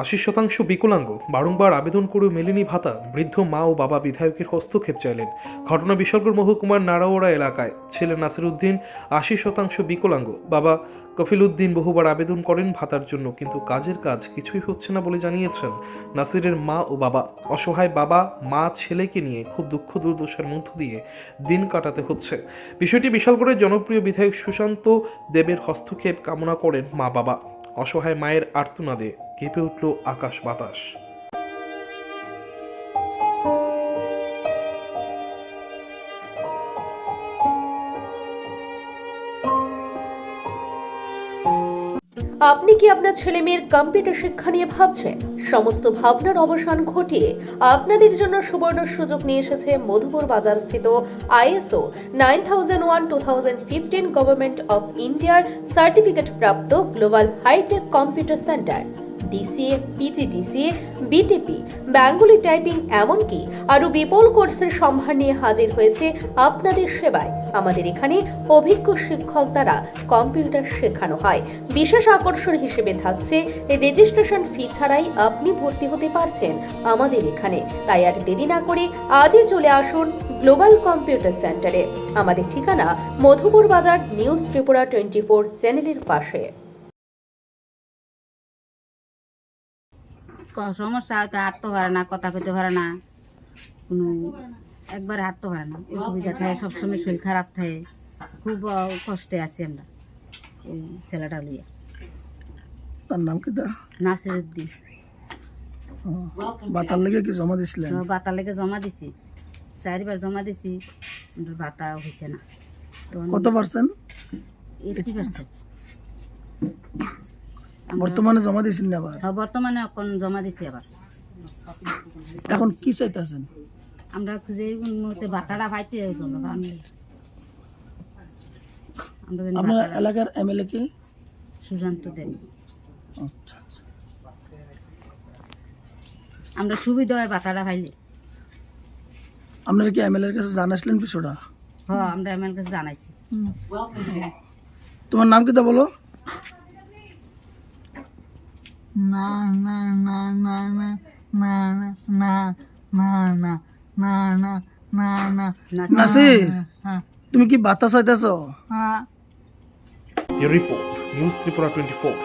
80% বিকলাঙ্গ, বারংবার আবেদন করেও মেলেনি ভাতা। বৃদ্ধ মা ও বাবা বিধায়কের হস্তক্ষেপ চাইলেন। ঘটনা বিশালগড় মহকুমার নারাওড়া এলাকায়। ছেলে নাসির উদ্দিন 80% বিকলাঙ্গ, বাবা কফিল উদ্দিন বহুবার আবেদন করেন ভাতার জন্য, কিন্তু কাজের কাজ কিছুই হচ্ছে না বলে জানিয়েছেন নাসিরের মা ও বাবা। অসহায় বাবা মা ছেলেকে নিয়ে খুব দুঃখ দুর্দশার মধ্য দিয়ে দিন কাটাতে হচ্ছে। বিষয়টি বিশালগড়ের জনপ্রিয় বিধায়ক সুশান্ত দেবের হস্তক্ষেপ কামনা করেন মা বাবা। অসহায় মায়ের আর্তনাদে কেঁপে উঠল আকাশ বাতাস। আপনি কি আপনার ছেলে মেয়ের কম্পিউটার শিক্ষা নিয়ে ভাবছেন? সমস্ত ভাবনার অবসান ঘটিয়ে আপনাদের জন্য সুবর্ণ সুযোগ নিয়ে এসেছে মধুপুর বাজার স্থিত ISO 9001-2015 গভর্নমেন্ট অফ ইন্ডিয়ার সার্টিফিকেট প্রাপ্ত global hitech computer centre. DCA, PGDCA, BTP, Bengali typing এমনকি আরও বিপুল কোর্সের সম্ভার নিয়ে হাজির হয়েছে আপনাদের সেবায়। আমাদের এখানে অভিজ্ঞ শিক্ষক দ্বারা কম্পিউটার শেখানো হয়। বিশেষ আকর্ষণ হিসেবে থাকছে রেজিস্ট্রেশন ফি ছাড়াই আপনি ভর্তি হতে পারছেন আমাদের এখানে। তাই আর দেরি না করে আজই চলে আসুন গ্লোবাল কম্পিউটার সেন্টারে। আমাদের ঠিকানা মধুপুর বাজার, নিউজ ত্রিপুরা 24 চ্যানেলের পাশে। সমস্যা হয়তো হাঁটতে পারে না, কথা কইতে পারে না, কোনো একবার হাঁটতে পারে না, অসুবিধা থাকে, সবসময় শরীর খারাপ থাকে, খুব কষ্টে আছি আমরা এই ছেলেটা লিয়ে। তার নাম কি? নাসির উদ্দিন। বাতার লেগে কি জমা দিছিলেন? বাতার লেগে জমা দিছি, 4বার জমা দিছি, কিন্তু বাতা হয়েছে না। কত পার্সেন্ট? 80%। বর্তমানে জমা দিয়েছেন না আবার? হ্যাঁ, বর্তমানে এখন জমা দিছি আবার। এখন কি চাইতেছেন? আমরা যে মুহূর্তে বাতাটা পাইতে আপনার এলাকার MLA কে? সুশান্ত দেব। আচ্ছা আচ্ছা। আমরা সুবিধা হয় বাতাটা পাইলে। আপনারা কি MLA এর কাছে জানাইছিলেন বিষয়টা? হ্যাঁ, আমরা এমএল কাছে জানাইছি। তোমার নাম কি তা বলো? না না না না না না না না না না না না না নাসির, হ্যাঁ তুমি কি বাতা চাইতেছো? হ্যাঁ রিপোর্ট নিউজ ত্রিপুরা 24।